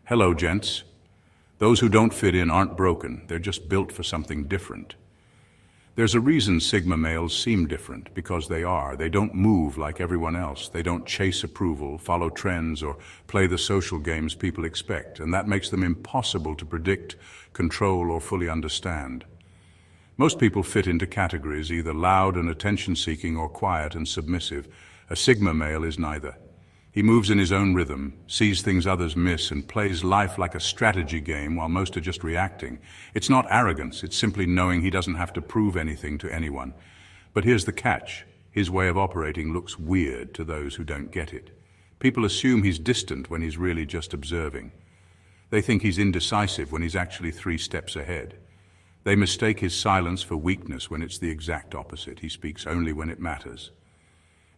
Hello, gents. Those who don't fit in aren't broken, they're just built for something different. There's a reason Sigma males seem different, because they are. They don't move like everyone else. They don't chase approval, follow trends, or play the social games people expect, and that makes them impossible to predict, control, or fully understand. Most people fit into categories, either loud and attention-seeking or quiet and submissive. A Sigma male is neither. He moves in his own rhythm, sees things others miss, and plays life like a strategy game while most are just reacting. It's not arrogance, it's simply knowing he doesn't have to prove anything to anyone. But here's the catch. His way of operating looks weird to those who don't get it. People assume he's distant when he's really just observing. They think he's indecisive when he's actually 3 steps ahead. They mistake his silence for weakness when it's the exact opposite. He speaks only when it matters.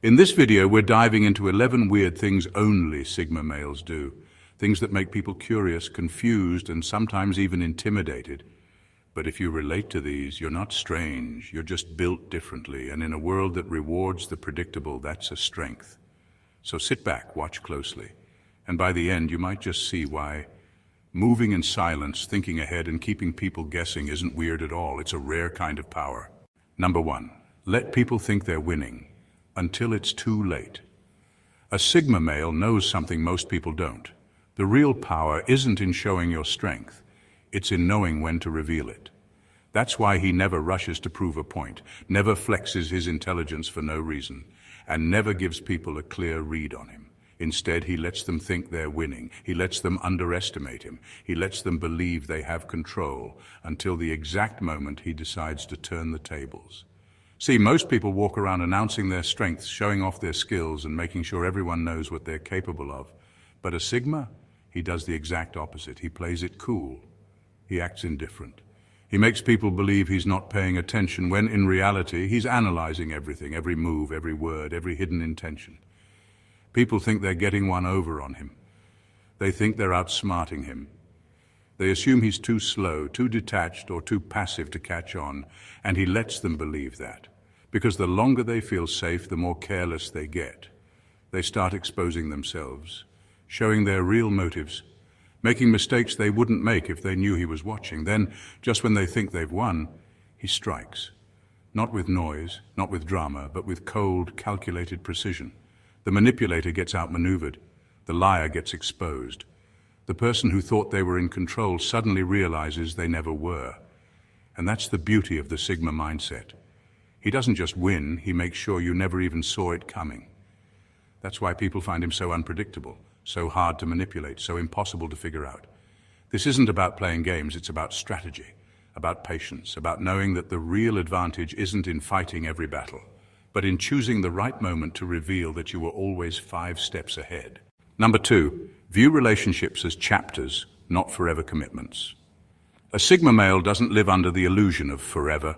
In this video, we're diving into 11 weird things only Sigma males do. Things that make people curious, confused, and sometimes even intimidated. But if you relate to these, you're not strange. You're just built differently, and in a world that rewards the predictable, that's a strength. So sit back, watch closely, and by the end, you might just see why moving in silence, thinking ahead, and keeping people guessing isn't weird at all. It's a rare kind of power. Number 1, let people think they're winning until it's too late. A Sigma male knows something most people don't. The real power isn't in showing your strength. It's in knowing when to reveal it. That's why he never rushes to prove a point, never flexes his intelligence for no reason, and never gives people a clear read on him. Instead, he lets them think they're winning. He lets them underestimate him. He lets them believe they have control until the exact moment he decides to turn the tables. See, most people walk around announcing their strengths, showing off their skills, and making sure everyone knows what they're capable of. But a Sigma, he does the exact opposite. He plays it cool. He acts indifferent. He makes people believe he's not paying attention when in reality he's analyzing everything, every move, every word, every hidden intention. People think they're getting one over on him. They think they're outsmarting him. They assume he's too slow, too detached, or too passive to catch on, and he lets them believe that. Because the longer they feel safe, the more careless they get. They start exposing themselves, showing their real motives, making mistakes they wouldn't make if they knew he was watching. Then, just when they think they've won, he strikes. Not with noise, not with drama, but with cold, calculated precision. The manipulator gets outmaneuvered. The liar gets exposed. The person who thought they were in control suddenly realizes they never were. And that's the beauty of the Sigma mindset. He doesn't just win, he makes sure you never even saw it coming. That's why people find him so unpredictable, so hard to manipulate, so impossible to figure out. This isn't about playing games, it's about strategy, about patience, about knowing that the real advantage isn't in fighting every battle, but in choosing the right moment to reveal that you were always 5 steps ahead. Number 2, view relationships as chapters, not forever commitments. A Sigma male doesn't live under the illusion of forever.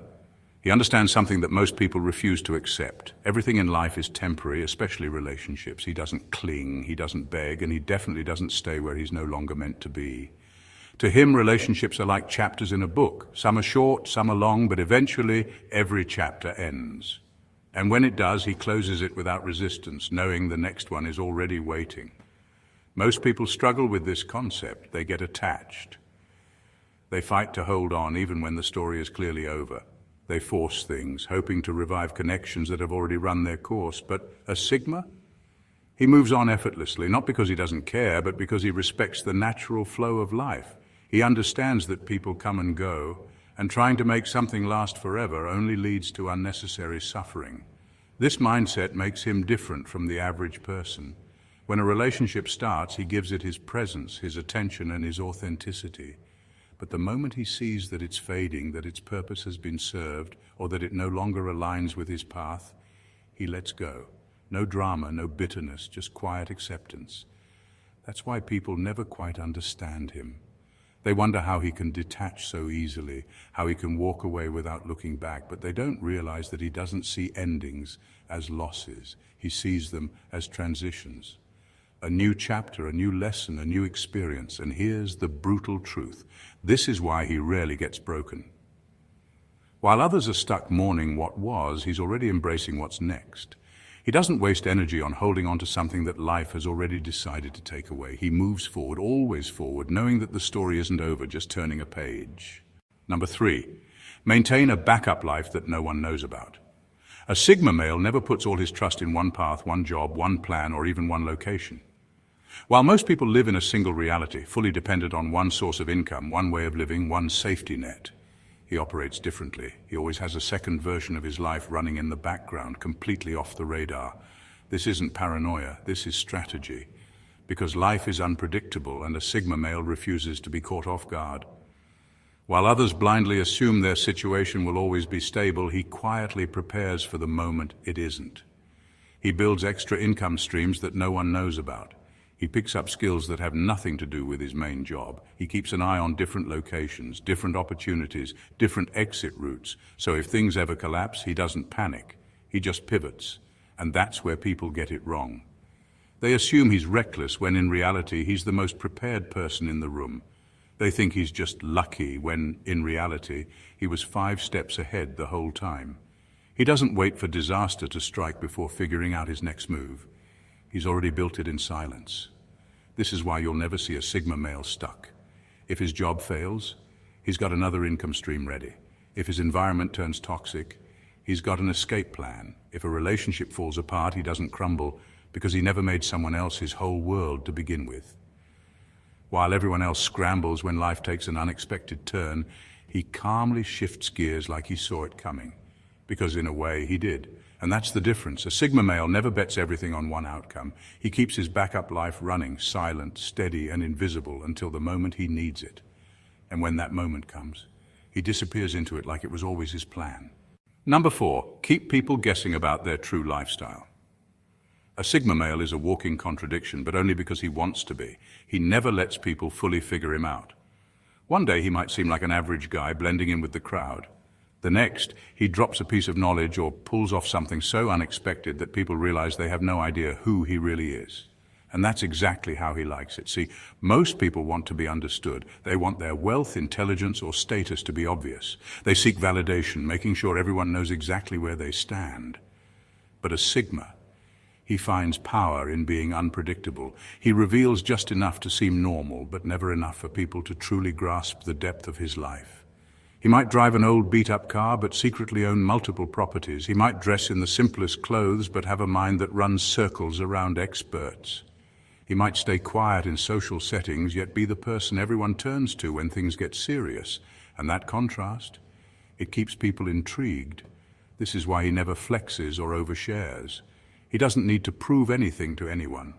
He understands something that most people refuse to accept. Everything in life is temporary, especially relationships. He doesn't cling, he doesn't beg, and he definitely doesn't stay where he's no longer meant to be. To him, relationships are like chapters in a book. Some are short, some are long, but eventually every chapter ends. And when it does, he closes it without resistance, knowing the next one is already waiting. Most people struggle with this concept. They get attached. They fight to hold on even when the story is clearly over. They force things, hoping to revive connections that have already run their course. But a Sigma? He moves on effortlessly, not because he doesn't care, but because he respects the natural flow of life. He understands that people come and go, and trying to make something last forever only leads to unnecessary suffering. This mindset makes him different from the average person. When a relationship starts, he gives it his presence, his attention, and his authenticity. But the moment he sees that it's fading, that its purpose has been served, or that it no longer aligns with his path, he lets go. No drama, no bitterness, just quiet acceptance. That's why people never quite understand him. They wonder how he can detach so easily, how he can walk away without looking back, but they don't realize that he doesn't see endings as losses. He sees them as transitions. A new chapter, a new lesson, a new experience. And here's the brutal truth. This is why he rarely gets broken. While others are stuck mourning what was, he's already embracing what's next. He doesn't waste energy on holding on to something that life has already decided to take away. He moves forward, always forward, knowing that the story isn't over, just turning a page. Number 3, maintain a backup life that no one knows about. A Sigma male never puts all his trust in one path, one job, one plan, or even one location. While most people live in a single reality, fully dependent on one source of income, one way of living, one safety net, he operates differently. He always has a second version of his life running in the background, completely off the radar. This isn't paranoia, this is strategy. Because life is unpredictable and a Sigma male refuses to be caught off guard. While others blindly assume their situation will always be stable, he quietly prepares for the moment it isn't. He builds extra income streams that no one knows about. He picks up skills that have nothing to do with his main job. He keeps an eye on different locations, different opportunities, different exit routes. So if things ever collapse, he doesn't panic. He just pivots. And that's where people get it wrong. They assume he's reckless when in reality he's the most prepared person in the room. They think he's just lucky when in reality he was 5 steps ahead the whole time. He doesn't wait for disaster to strike before figuring out his next move. He's already built it in silence. This is why you'll never see a Sigma male stuck. If his job fails, he's got another income stream ready. If his environment turns toxic, he's got an escape plan. If a relationship falls apart, he doesn't crumble because he never made someone else his whole world to begin with. While everyone else scrambles when life takes an unexpected turn, he calmly shifts gears like he saw it coming. Because in a way, he did. And that's the difference. A Sigma male never bets everything on one outcome. He keeps his backup life running, silent, steady, and invisible until the moment he needs it. And when that moment comes, he disappears into it like it was always his plan. Number 4, keep people guessing about their true lifestyle. A Sigma male is a walking contradiction, but only because he wants to be. He never lets people fully figure him out. One day he might seem like an average guy blending in with the crowd. The next, he drops a piece of knowledge or pulls off something so unexpected that people realize they have no idea who he really is. And that's exactly how he likes it. See, most people want to be understood. They want their wealth, intelligence, or status to be obvious. They seek validation, making sure everyone knows exactly where they stand. But a Sigma, he finds power in being unpredictable. He reveals just enough to seem normal, but never enough for people to truly grasp the depth of his life. He might drive an old beat-up car, but secretly own multiple properties. He might dress in the simplest clothes, but have a mind that runs circles around experts. He might stay quiet in social settings, yet be the person everyone turns to when things get serious. And that contrast, it keeps people intrigued. This is why he never flexes or overshares. He doesn't need to prove anything to anyone.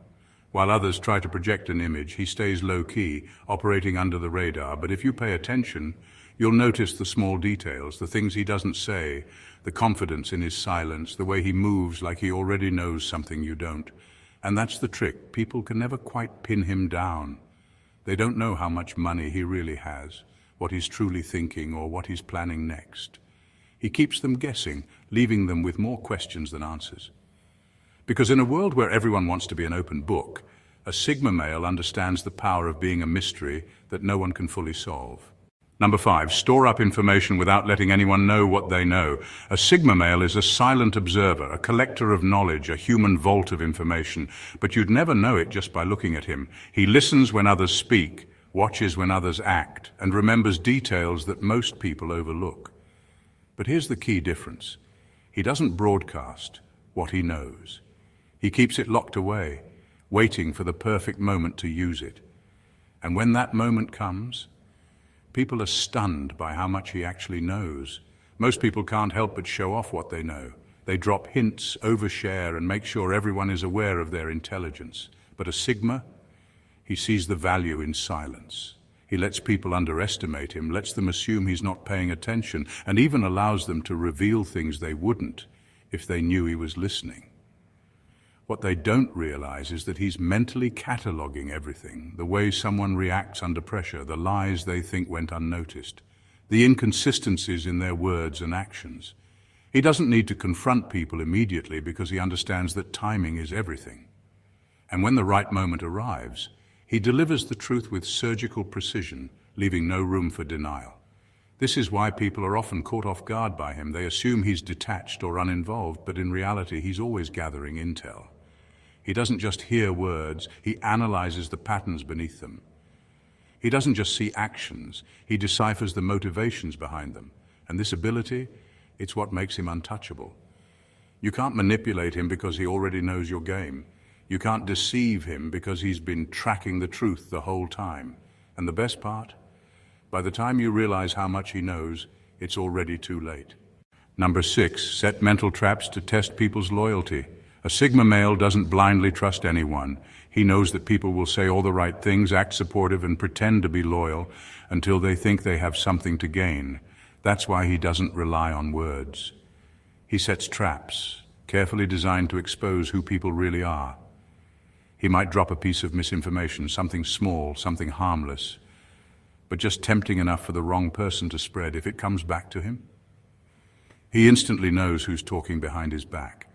While others try to project an image, he stays low-key, operating under the radar. But if you pay attention, you'll notice the small details, the things he doesn't say, the confidence in his silence, the way he moves like he already knows something you don't. And that's the trick. People can never quite pin him down. They don't know how much money he really has, what he's truly thinking, or what he's planning next. He keeps them guessing, leaving them with more questions than answers. Because in a world where everyone wants to be an open book, a Sigma male understands the power of being a mystery that no one can fully solve. Number 5, store up information without letting anyone know what they know. A Sigma male is a silent observer, a collector of knowledge, a human vault of information, but you'd never know it just by looking at him. He listens when others speak, watches when others act, and remembers details that most people overlook. But here's the key difference. He doesn't broadcast what he knows. He keeps it locked away, waiting for the perfect moment to use it. And when that moment comes, people are stunned by how much he actually knows. Most people can't help but show off what they know. They drop hints, overshare, and make sure everyone is aware of their intelligence. But a Sigma, he sees the value in silence. He lets people underestimate him, lets them assume he's not paying attention, and even allows them to reveal things they wouldn't if they knew he was listening. What they don't realize is that he's mentally cataloging everything, the way someone reacts under pressure, the lies they think went unnoticed, the inconsistencies in their words and actions. He doesn't need to confront people immediately because he understands that timing is everything. And when the right moment arrives, he delivers the truth with surgical precision, leaving no room for denial. This is why people are often caught off guard by him. They assume he's detached or uninvolved, but in reality, he's always gathering intel. He doesn't just hear words, he analyzes the patterns beneath them. He doesn't just see actions, he deciphers the motivations behind them. And this ability, it's what makes him untouchable. You can't manipulate him because he already knows your game. You can't deceive him because he's been tracking the truth the whole time. And the best part? By the time you realize how much he knows, it's already too late. Number 6, set mental traps to test people's loyalty. A Sigma male doesn't blindly trust anyone. He knows that people will say all the right things, act supportive, and pretend to be loyal until they think they have something to gain. That's why he doesn't rely on words. He sets traps, carefully designed to expose who people really are. He might drop a piece of misinformation, something small, something harmless, but just tempting enough for the wrong person to spread. If it comes back to him, he instantly knows who's talking behind his back.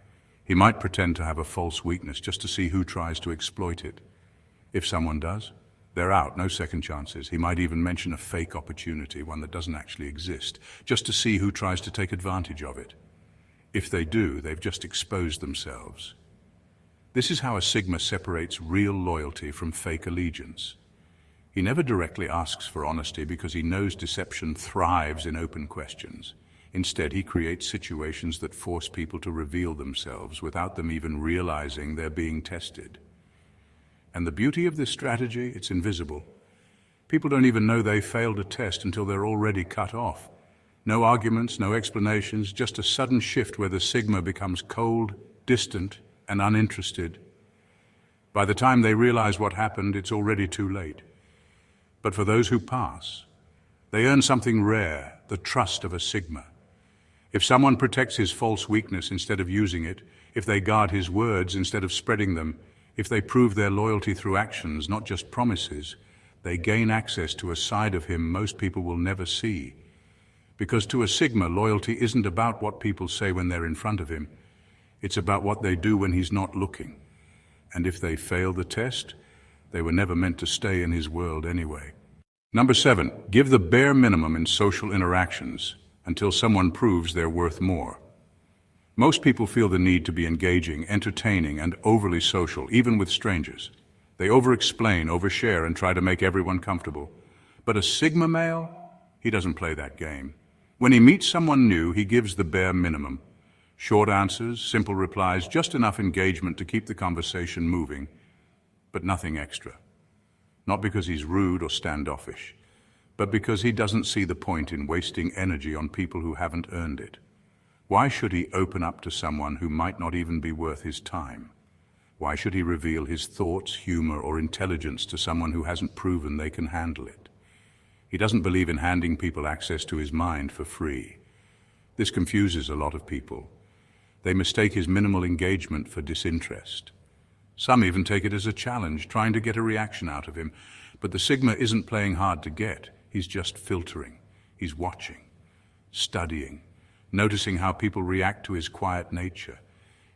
He might pretend to have a false weakness just to see who tries to exploit it. If someone does, they're out, no second chances. He might even mention a fake opportunity, one that doesn't actually exist, just to see who tries to take advantage of it. If they do, they've just exposed themselves. This is how a Sigma separates real loyalty from fake allegiance. He never directly asks for honesty because he knows deception thrives in open questions. Instead, he creates situations that force people to reveal themselves without them even realizing they're being tested. And the beauty of this strategy, it's invisible. People don't even know they failed a test until they're already cut off. No arguments, no explanations, just a sudden shift where the Sigma becomes cold, distant, and uninterested. By the time they realize what happened, it's already too late. But for those who pass, they earn something rare, the trust of a Sigma. If someone protects his false weakness instead of using it, if they guard his words instead of spreading them, if they prove their loyalty through actions, not just promises, they gain access to a side of him most people will never see. Because to a Sigma, loyalty isn't about what people say when they're in front of him. It's about what they do when he's not looking. And if they fail the test, they were never meant to stay in his world anyway. Number 7, give the bare minimum in social interactions until someone proves they're worth more. Most people feel the need to be engaging, entertaining, and overly social, even with strangers. They over-explain, overshare, and try to make everyone comfortable. But a Sigma male, he doesn't play that game. When he meets someone new, he gives the bare minimum. Short answers, simple replies, just enough engagement to keep the conversation moving, but nothing extra. Not because he's rude or standoffish, but because he doesn't see the point in wasting energy on people who haven't earned it. Why should he open up to someone who might not even be worth his time? Why should he reveal his thoughts, humor, or intelligence to someone who hasn't proven they can handle it? He doesn't believe in handing people access to his mind for free. This confuses a lot of people. They mistake his minimal engagement for disinterest. Some even take it as a challenge, trying to get a reaction out of him. But the Sigma isn't playing hard to get. He's just filtering. He's watching, studying, noticing how people react to his quiet nature.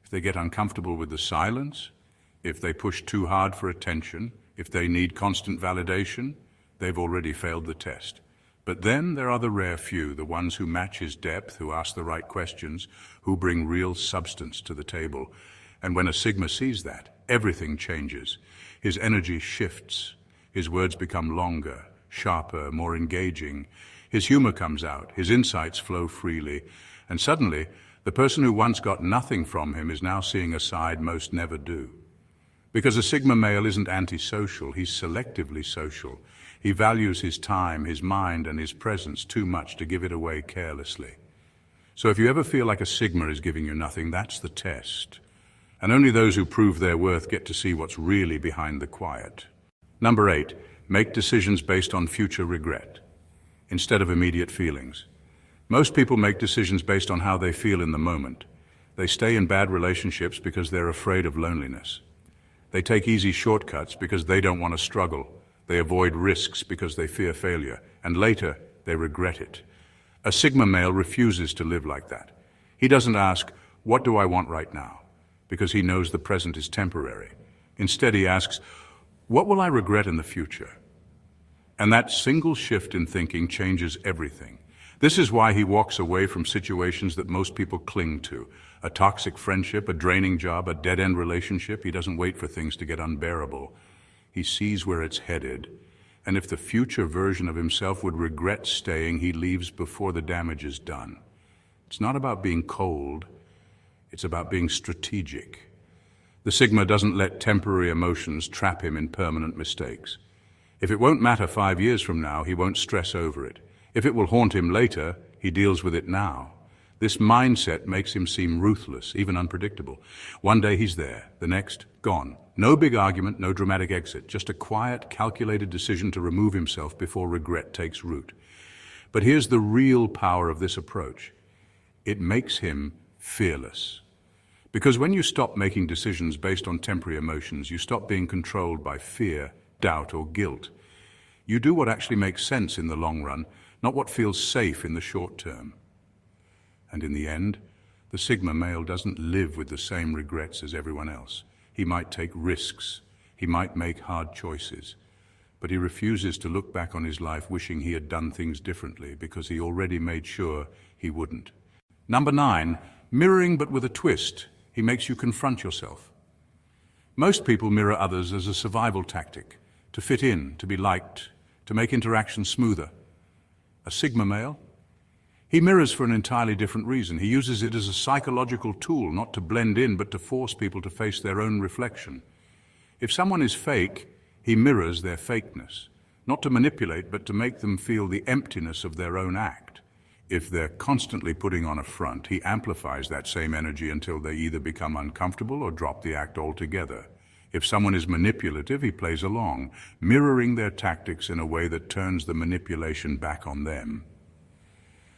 If they get uncomfortable with the silence, if they push too hard for attention, if they need constant validation, they've already failed the test. But then there are the rare few, the ones who match his depth, who ask the right questions, who bring real substance to the table. And when a Sigma sees that, everything changes. His energy shifts. His words become longer, sharper, more engaging. His humor comes out. His insights flow freely. And suddenly, the person who once got nothing from him is now seeing a side most never do. Because a Sigma male isn't antisocial, he's selectively social. He values his time, his mind, and his presence too much to give it away carelessly. So if you ever feel like a Sigma is giving you nothing, that's the test. And only those who prove their worth get to see what's really behind the quiet. Number 8, make decisions based on future regret, instead of immediate feelings. Most people make decisions based on how they feel in the moment. They stay in bad relationships because they're afraid of loneliness. They take easy shortcuts because they don't want to struggle. They avoid risks because they fear failure, and later they regret it. A Sigma male refuses to live like that. He doesn't ask, "What do I want right now?" because he knows the present is temporary. Instead, he asks, "What will I regret in the future?" And that single shift in thinking changes everything. This is why he walks away from situations that most people cling to. A toxic friendship, a draining job, a dead-end relationship. He doesn't wait for things to get unbearable. He sees where it's headed. And if the future version of himself would regret staying, he leaves before the damage is done. It's not about being cold. It's about being strategic. The Sigma doesn't let temporary emotions trap him in permanent mistakes. If it won't matter 5 years from now, he won't stress over it. If it will haunt him later, he deals with it now. This mindset makes him seem ruthless, even unpredictable. One day he's there, the next, gone. No big argument, no dramatic exit, just a quiet, calculated decision to remove himself before regret takes root. But here's the real power of this approach. It makes him fearless. Because when you stop making decisions based on temporary emotions, you stop being controlled by fear, doubt, or guilt. You do what actually makes sense in the long run, not what feels safe in the short term. And in the end, the Sigma male doesn't live with the same regrets as everyone else. He might take risks, he might make hard choices, but he refuses to look back on his life wishing he had done things differently because he already made sure he wouldn't. Number 9, mirroring but with a twist. He makes you confront yourself. Most people mirror others as a survival tactic, to fit in, to be liked, to make interaction smoother. A Sigma male? He mirrors for an entirely different reason. He uses it as a psychological tool, not to blend in, but to force people to face their own reflection. If someone is fake, he mirrors their fakeness, not to manipulate, but to make them feel the emptiness of their own act. If they're constantly putting on a front, he amplifies that same energy until they either become uncomfortable or drop the act altogether. If someone is manipulative, he plays along, mirroring their tactics in a way that turns the manipulation back on them.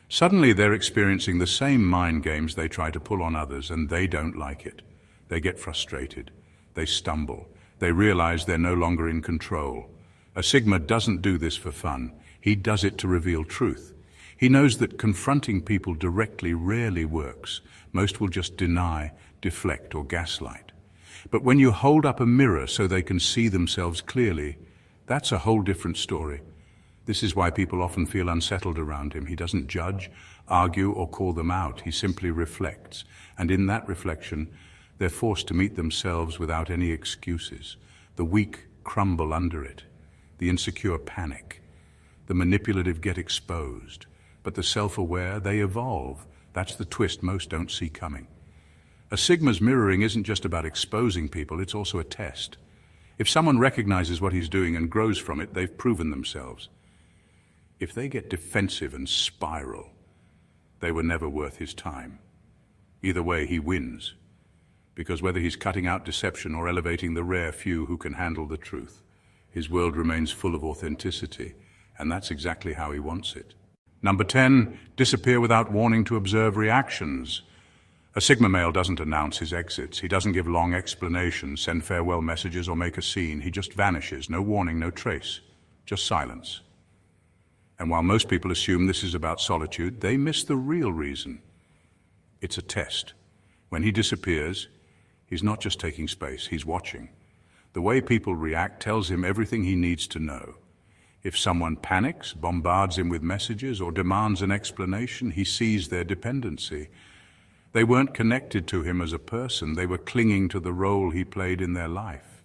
Suddenly they're experiencing the same mind games they try to pull on others, and they don't like it. They get frustrated. They stumble. They realize they're no longer in control. A Sigma doesn't do this for fun. He does it to reveal truth. He knows that confronting people directly rarely works. Most will just deny, deflect, or gaslight. But when you hold up a mirror so they can see themselves clearly, that's a whole different story. This is why people often feel unsettled around him. He doesn't judge, argue, or call them out. He simply reflects. And in that reflection, they're forced to meet themselves without any excuses. The weak crumble under it. The insecure panic. The manipulative get exposed. But the self-aware, they evolve. That's the twist most don't see coming. A Sigma's mirroring isn't just about exposing people, it's also a test. If someone recognizes what he's doing and grows from it, they've proven themselves. If they get defensive and spiral, they were never worth his time. Either way, he wins. Because whether he's cutting out deception or elevating the rare few who can handle the truth, his world remains full of authenticity, and that's exactly how he wants it. Number 10, disappear without warning to observe reactions. A Sigma male doesn't announce his exits. He doesn't give long explanations, send farewell messages, or make a scene. He just vanishes, no warning, no trace, just silence. And while most people assume this is about solitude, they miss the real reason. It's a test. When he disappears, he's not just taking space, he's watching. The way people react tells him everything he needs to know. If someone panics, bombards him with messages, or demands an explanation, he sees their dependency. They weren't connected to him as a person, they were clinging to the role he played in their life.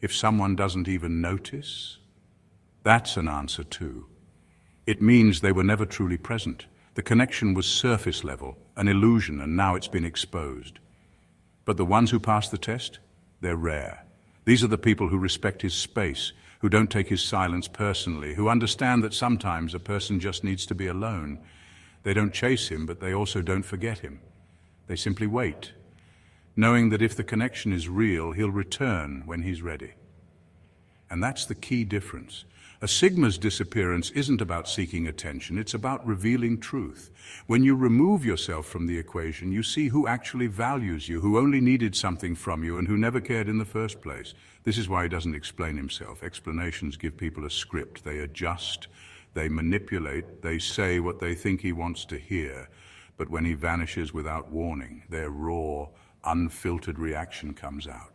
If someone doesn't even notice, that's an answer too. It means they were never truly present. The connection was surface level, an illusion, and now it's been exposed. But the ones who pass the test, they're rare. These are the people who respect his space, who don't take his silence personally, who understand that sometimes a person just needs to be alone. They don't chase him, but they also don't forget him. They simply wait, knowing that if the connection is real, he'll return when he's ready. And that's the key difference. A Sigma's disappearance isn't about seeking attention, it's about revealing truth. When you remove yourself from the equation, you see who actually values you, who only needed something from you, and who never cared in the first place. This is why he doesn't explain himself. Explanations give people a script. They adjust, they manipulate, they say what they think he wants to hear. But when he vanishes without warning, their raw, unfiltered reaction comes out.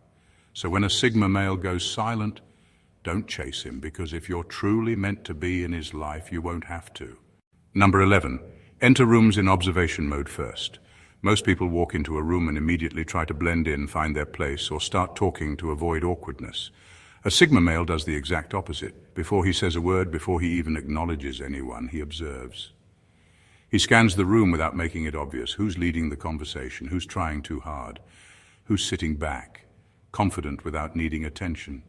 So when a Sigma male goes silent, don't chase him, because if you're truly meant to be in his life, you won't have to. Number 11. Enter rooms in observation mode first. Most people walk into a room and immediately try to blend in, find their place, or start talking to avoid awkwardness. A Sigma male does the exact opposite. Before he says a word, before he even acknowledges anyone, he observes. He scans the room without making it obvious. Who's leading the conversation? Who's trying too hard? Who's sitting back, confident without needing attention?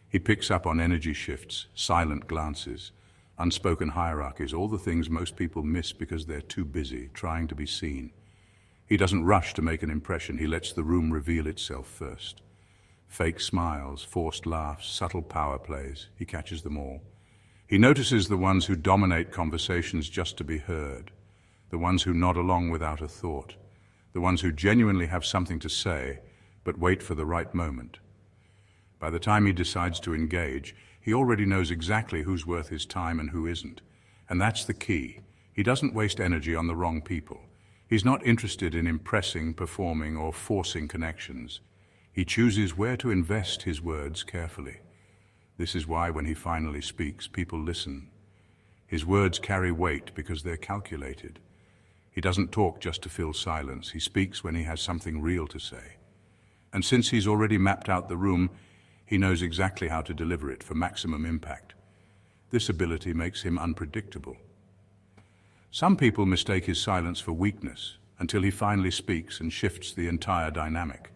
He picks up on energy shifts, silent glances, unspoken hierarchies, all the things most people miss because they're too busy trying to be seen. He doesn't rush to make an impression. He lets the room reveal itself first. Fake smiles, forced laughs, subtle power plays. He catches them all. He notices the ones who dominate conversations just to be heard, the ones who nod along without a thought, the ones who genuinely have something to say but wait for the right moment. By the time he decides to engage, he already knows exactly who's worth his time and who isn't. And that's the key. He doesn't waste energy on the wrong people. He's not interested in impressing, performing, or forcing connections. He chooses where to invest his words carefully. This is why when he finally speaks, people listen. His words carry weight because they're calculated. He doesn't talk just to fill silence. He speaks when he has something real to say. And since he's already mapped out the room, he knows exactly how to deliver it for maximum impact. This ability makes him unpredictable. Some people mistake his silence for weakness until he finally speaks and shifts the entire dynamic.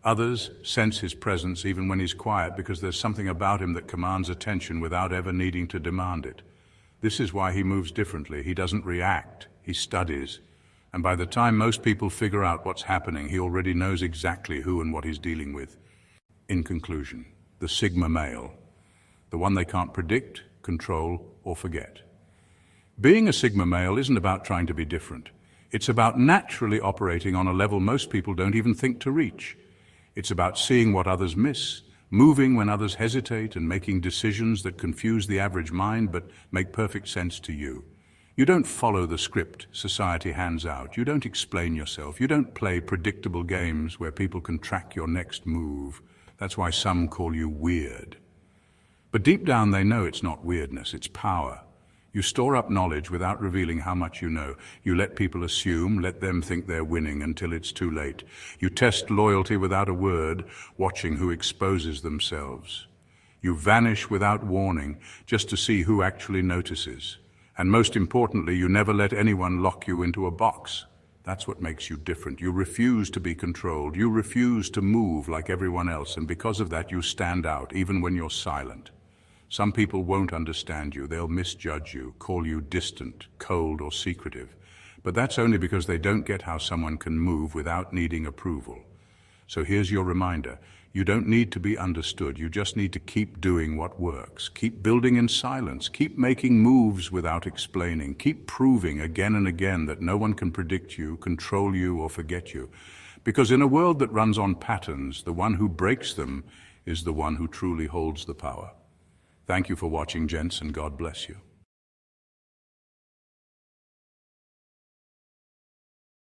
Others sense his presence even when he's quiet because there's something about him that commands attention without ever needing to demand it. This is why he moves differently. He doesn't react, he studies. And by the time most people figure out what's happening, he already knows exactly who and what he's dealing with. In conclusion, the Sigma male, the one they can't predict, control, or forget. Being a Sigma male isn't about trying to be different. It's about naturally operating on a level most people don't even think to reach. It's about seeing what others miss, moving when others hesitate, and making decisions that confuse the average mind but make perfect sense to you. You don't follow the script society hands out. You don't explain yourself. You don't play predictable games where people can track your next move. That's why some call you weird. But deep down they know it's not weirdness, it's power. You store up knowledge without revealing how much you know. You let people assume, let them think they're winning until it's too late. You test loyalty without a word, watching who exposes themselves. You vanish without warning, just to see who actually notices. And most importantly, you never let anyone lock you into a box. That's what makes you different. You refuse to be controlled. You refuse to move like everyone else, and because of that, you stand out, even when you're silent. Some people won't understand you. They'll misjudge you, call you distant, cold, or secretive. But that's only because they don't get how someone can move without needing approval. So here's your reminder. You don't need to be understood. You just need to keep doing what works. Keep building in silence. Keep making moves without explaining. Keep proving again and again that no one can predict you, control you, or forget you. Because in a world that runs on patterns, the one who breaks them is the one who truly holds the power. Thank you for watching, gents, and God bless you.